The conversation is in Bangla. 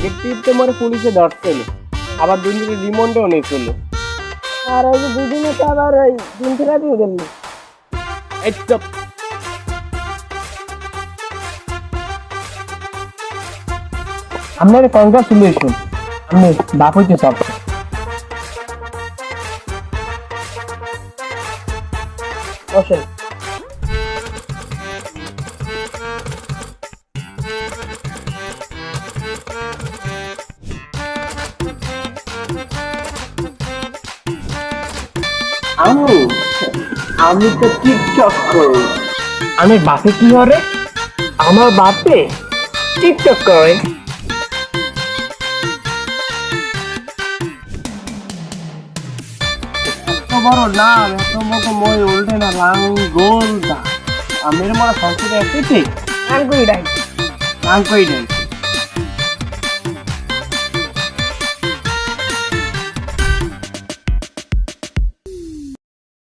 আগের ট্রিপতে মরে পুলিশে ধরছিল, আবার দুদিকে রিমান্ডেও নিয়েছিল। আর ওই যে দুদিনে তো আবার ওই দিন ফেরা দিয়ে দিল। এই চুপ। আপনার কংগ্রাচুলেশন, আপনি বাপ হইতে সব। বসেন। আমি তো টিকটক করি। আমি বাপে কি হরে? আমার বাপে টিকটক করে। এত বড় নাম, এত বড় মই উল্টে না লাঙ্গলটা। আমের মারা সংস্কৃতি এসেছে আর কই রাই লাঙ্কই নেই।